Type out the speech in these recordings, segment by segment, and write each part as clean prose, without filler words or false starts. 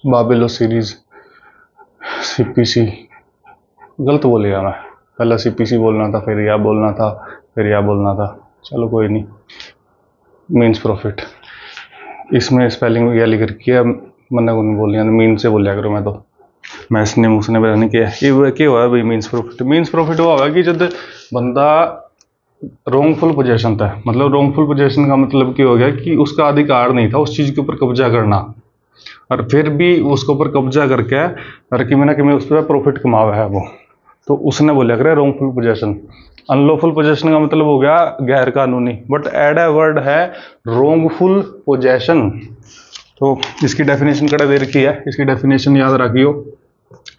बाबिलो series CPC, गलत बोल गया मैं, पहले सीपीसी बोलना था, फिर यह बोलना था, फिर यह बोलना था, चलो कोई नहीं। मीन्स प्रॉफिट, इसमें स्पेलिंग यह लिख रखी है, मन्ना को नहीं बोलिया, मीन से बोलिया करो, मैं तो मैसने उसने पता नहीं किया। ये क्या हुआ भाई मीन्स प्रॉफिट? मीन्स प्रॉफिट हुआ है कि जब बंदा रोंगफुल पोजेशन था, मतलब रोंगफुल पोजेशन का मतलब क्या हो गया कि उसका अधिकार नहीं था उस चीज़ के ऊपर कब्जा करना, और फिर भी उसके ऊपर कब्जा करके और कि मैंने कि मैं उस पर प्रॉफिट कमावा है वो, तो उसने बोला करे रोंगफुल पोजेशन। अनलॉफुल पोजेशन का मतलब हो गया गैर कानूनी, बट एड ए वर्ड है रोंगफुल पोजेशन। तो इसकी डेफिनेशन कड़ा दे रखी है, इसकी डेफिनेशन याद रखियो,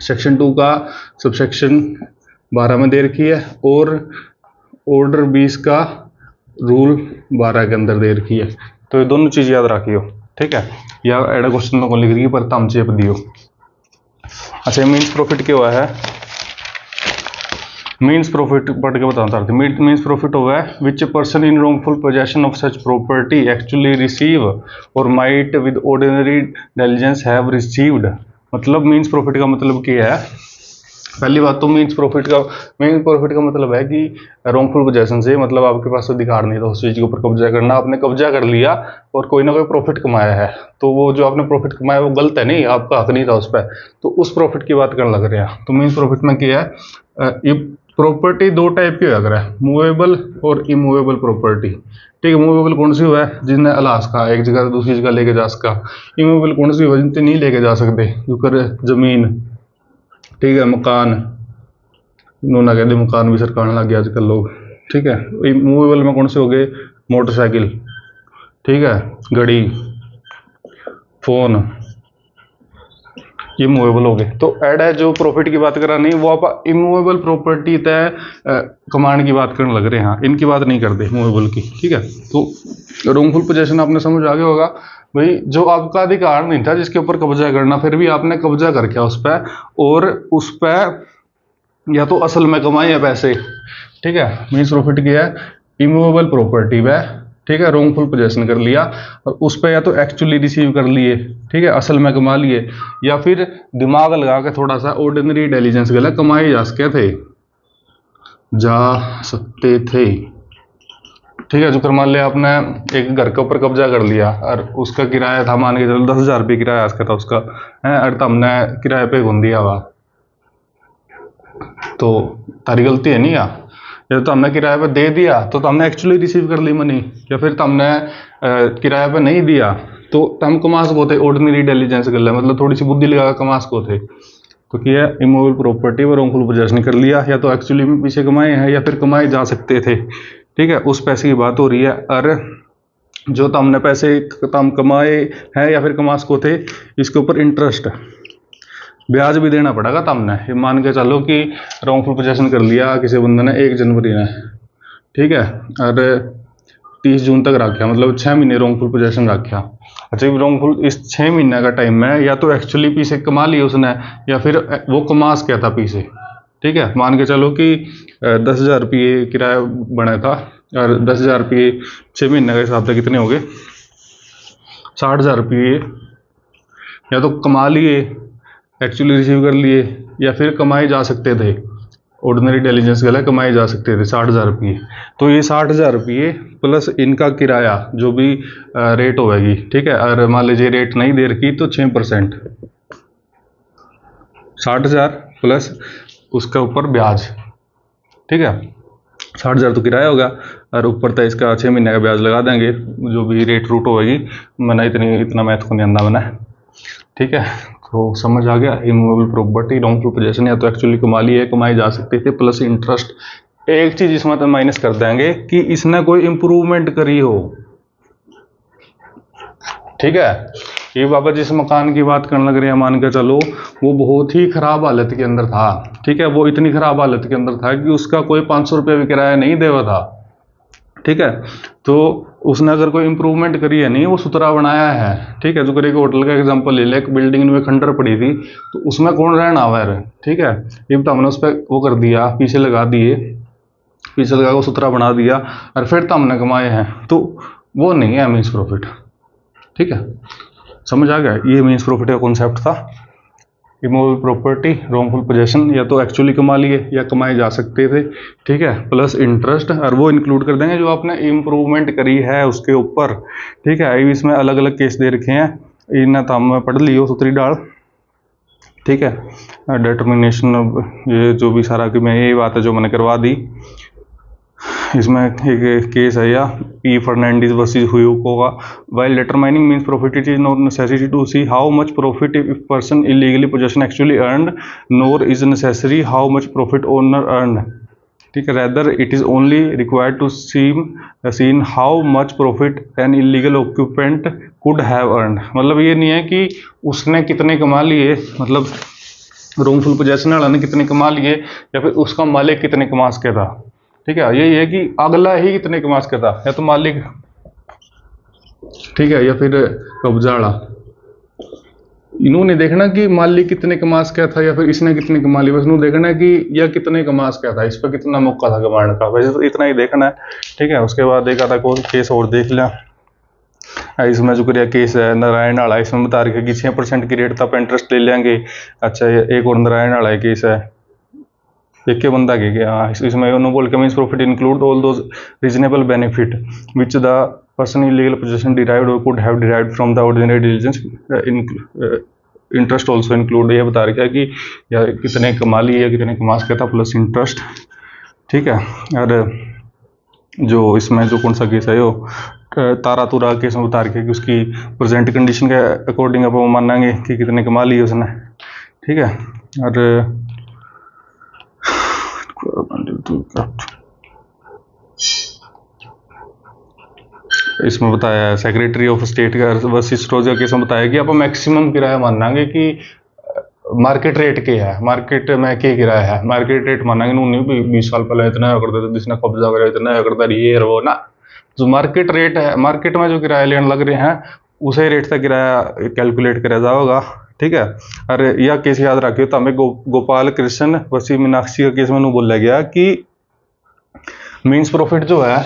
सेक्शन 2 का सबसेक्शन 12 में दे रखी है, और ऑर्डर 20 का रूल 12 के अंदर दे रखी है। तो ये दोनों चीज़ याद रखियो, ठीक है। या एडा क्वेश्चन को लिख रही पर तम चेप दियो। अच्छा, मीन्स प्रॉफिट क्या हुआ है? मीन्स प्रॉफिट पढ़ के बताता था। मीन्स प्रॉफिट हुआ है which person in wrongful possession of such property actually receive और might with ordinary diligence have received. मतलब मीन्स प्रॉफिट का मतलब क्या है? पहली बात तो मीन्स प्रॉफिट का मतलब है कि रोंगफुल पोजेशन से मतलब आपके पास अधिकार नहीं था उस चीज़ के ऊपर कब्जा करना, आपने कब्जा कर लिया और कोई ना कोई प्रॉफिट कमाया है, तो वो जो आपने प्रॉफिट कमाया वो गलत है, नहीं, आपका हक नहीं था उस पर, तो उस प्रॉफिट की बात करने लग रहे हैं। तो मीन्स प्रॉफिट में क्या है? ये प्रॉपर्टी दो टाइप की होकर है, मूवेबल और इमूवेबल प्रॉपर्टी। ठीक है, मूवेबल कौन सी हुआ है? जिन्हें अलास का एक जगह दूसरी जगह लेके जा सका। इमूवेबल कौन सी हुआ? जिनसे नहीं लेके जा सकते, जो कर जमीन, ठीक है, मकान, नूना कहते मकान भी सरकार लग गया आजकल लोग, ठीक है। मूवेबल में कौन से हो गए? मोटरसाइकिल, ठीक है, घड़ी, फोन, ये मूवेबल हो गए। तो ऐड है जो प्रॉफिट की बात करा नहीं, वो आप इमूवेबल प्रॉपर्टी तय कमांड की बात करने लग रहे हैं, इनकी बात नहीं करते मूवेबल की, ठीक है। तो रोंगफुल पोजेशन आपने समझ आ गया होगा भाई, जो आपका अधिकार नहीं था जिसके ऊपर कब्जा करना, फिर भी आपने कब्जा करके उस पर, और उस पर या तो असल में कमाए या पैसे, ठीक है। मीन्स प्रॉफिट क्या है? इमूवेबल प्रॉपर्टी वह, ठीक है, रोंगफुल पोजेशन कर लिया और उस पर या तो एक्चुअली रिसीव कर लिए, ठीक है, असल में कमा लिए, या फिर दिमाग लगा के थोड़ा सा ऑर्डिनरी इंटेलिजेंस गला कमाए जा सकते थे, ठीक है। जो कर मान लिया आपने एक घर के ऊपर कब्जा कर लिया और उसका किराया था, मान के चलो 10,000 रुपये किराया आज का था उसका, है, और हमने किराए पे घूम दिया हुआ, तो तारी गलती है नहीं या तो हमने किराए पे दे दिया तो हमने एक्चुअली रिसीव कर ली मनी, या फिर हमने किराए पे नहीं दिया तो हम कमा सको थे, ऑर्डिनरी इंटेलिजेंस कर लिया, मतलब थोड़ी सी बुद्धि लगा कमा सको थे। तो क्या है? इमूवेबल प्रॉपर्टी और रोंगफुल पोजेशन कर लिया, या तो एक्चुअली में पीछे कमाए हैं या फिर कमाए जा सकते थे, ठीक है, उस पैसे की बात हो रही है। और जो हमने पैसे हम कमाए हैं या फिर कमा सको थे, इसके ऊपर इंटरेस्ट, ब्याज भी देना पड़ेगा तमने। ये मान के चलो कि रोंगफुल पोजेशन कर लिया किसी बंदे ने 1 जनवरी में, ठीक है, और 30 जून तक रखा, मतलब 6 महीने रोंगफुल पोजेशन रखा। अच्छा, रोंगफुल इस 6 महीने का टाइम में या तो एक्चुअली पीछे कमा लिए उसने, या फिर वो कमा सका था पीछे, ठीक है। मान के चलो कि 10,000 रुपये किराया बना था, और 10,000 रुपये 6 महीने के हिसाब से कितने हो गए? 60,000 रुपये या तो कमा लिए, एक्चुअली रिसीव कर लिए, या फिर कमाए जा सकते थे, ऑर्डिनरी इंटेलिजेंस गला कमाए जा सकते थे 60,000 रुपये। तो ये 60,000 रुपये प्लस इनका किराया जो भी रेट होगी, ठीक है, और मान लीजिए रेट नहीं दे रखी तो 6%, 60,000 प्लस उसका ऊपर ब्याज, ठीक है। 60,000 तो किराया होगा और ऊपर तो इसका 6 महीने का ब्याज लगा देंगे, जो भी रेट रूट होगी, मैंने इतना मैथ को नहीं आंदा मैंने, ठीक है। तो समझ आ गया, इमूवेबल प्रॉपर्टी, रोंगफुल पोजेशन, या तो एक्चुअली कमा लिए, कमाए जा सकते थे, प्लस इंटरेस्ट। एक चीज इसमें तो माइनस कर देंगे कि इसने कोई इंप्रूवमेंट करी हो, ठीक है। ये बाबा जिस मकान की बात करने लग रहे हैं, मान के चलो वो बहुत ही खराब हालत के अंदर था, ठीक है, वो इतनी खराब हालत के अंदर था कि उसका कोई 500 रुपये भी किराया नहीं देवा था, ठीक है। तो उसने अगर कोई इंप्रूवमेंट करी है नहीं, वो सुथरा बनाया है, ठीक है। जो करेगा होटल का एग्जांपल ले ले, एक बिल्डिंग में खंडर पड़ी थी तो उसमें कौन रहना हुआ है, ठीक है, ये तो हमने उस पर वो कर दिया, पीछे लगा दिए, पीछे लगा के सुथरा बना दिया और फिर तो हमने कमाए हैं, तो वो नहीं है मीन्स प्रॉफिट, ठीक है। समझ आ गया? ये मीन्स प्रॉफिट का कॉन्सेप्ट था। इमूवेबल प्रॉपर्टी, रॉन्गफुल पोजेशन, या तो एक्चुअली कमा लिए या कमाए जा सकते थे, ठीक है, प्लस इंटरेस्ट, और वो इंक्लूड कर देंगे जो आपने इम्प्रूवमेंट करी है उसके ऊपर, ठीक है। अभी इसमें अलग अलग केस दे रखे हैं, इन्हें तो हम पढ़ लियो सूत्री डाल, ठीक है। डिटर्मिनेशन, ये जो भी सारा कि मैं ये बात है जो मैंने करवा दी। इसमें एक केस है या पी फर्नांडिस वर्सेस हुयुको का, while determining means profit it is not necessary to see how much profit if person illegally possession actually earned, nor is necessary how much profit owner earn, ठीक है। Rather it is only required to seen how much profit an illegal occupant could have earn. मतलब ये नहीं है कि उसने कितने कमा लिए, मतलब रॉन्गफुल पोजेशन वाला ने कितने कमा लिए या फिर उसका मालिक कितने कमा सके था, ठीक है। यही है कि अगला ही कितने कमा सके था, या तो मालिक, ठीक है, या फिर कब्जा वाला। इन्होंने देखना कि मालिक कितने कमा सका था या फिर इसने कितने कमा लिए, बस इन्होंने देखना है कि यह कितने कमा सका था, इस पर कितना मौका था कमाने का, वैसे तो इतना ही देखना है, ठीक है। उसके बाद देखा था कोई केस और देख लिया, इसमें जो करिया केस है नारायण वाला, इसमें बता रखे कि 6% की रेट तक इंटरेस्ट ले लेंगे। अच्छा, एक और नारायण वाला केस है, एक के बंदा के हाँ, इसमें उन्होंने बोल के means profit include all those reasonable benefit which the person in legal position derived और could have derived from the ordinary diligence, interest also include. ये बता रखा है कि या कितने कमा लिए या कितने कमा सका था प्लस इंटरेस्ट, ठीक है। और जो इसमें जो कौन सा केस है, वो तारा तुरा केस में बता रखे कि उसकी प्रेजेंट कंडीशन के अकॉर्डिंग अब वो मानेंगे कि कितने कमा लिए उसने, ठीक है। और इसमें बताया सेक्रेटरी ऑफ स्टेट का वर्सेस स्टोर्स का केस में बताया कि आप मैक्सिमम किराया मानेंगे कि मार्केट रेट के है, मार्केट में क्या किराया है, मार्केट रेट मानेंगे। उन्होंने 20 साल पहले इतना करते थे, जिसने कब्जा करा इतना करता ये वो ना, जो मार्केट रेट है, मार्केट में जो किराया लेने लग रहे हैं उसे रेट से किराया कैलकुलेट करा जाएगा, ठीक है। अरे यह केस याद रखियो, तो हमें गोपाल कृष्ण वसी मीनाक्षी का केस में बोला गया कि मीन्स प्रॉफिट जो है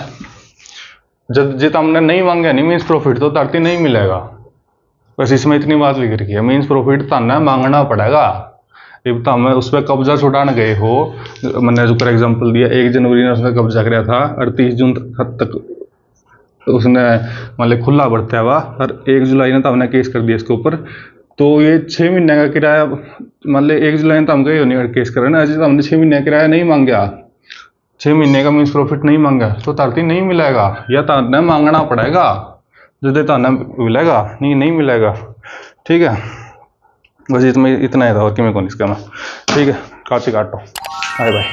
जब जित हमने नहीं मांगा नहीं मीन्स प्रॉफिट तो धरती नहीं मिलेगा। बस इसमें इतनी बात लिख रखी है, मीन्स प्रॉफिट थाना मांगना पड़ेगा। जब तो हमें उस पर कब्जा छुड़ाने गए हो, मैंने जो एग्जाम्पल दिया 1 जनवरी ने उसने कब्जा कराया था और 30 जून तक उसने मतलब खुला बरता हुआ, और 1 जुलाई ने तो हमने केस कर दिया इसके ऊपर। तो ये 6 महीने का किराया, मतलब 1 जुलाई ने तो हम गए नहीं केस कर रहे ना, अजी तो हमने 6 महीने का किराया नहीं मांगा, 6 महीने का मीन्स प्रॉफिट नहीं मांगा तो धरती नहीं मिलेगा, या ताना मांगना पड़ेगा, जो ताना मिलेगा नहीं मिलेगा, ठीक है। बस इतना ही था और कि मैं कौन इसका मैं, ठीक है। काटो, बाय बाय।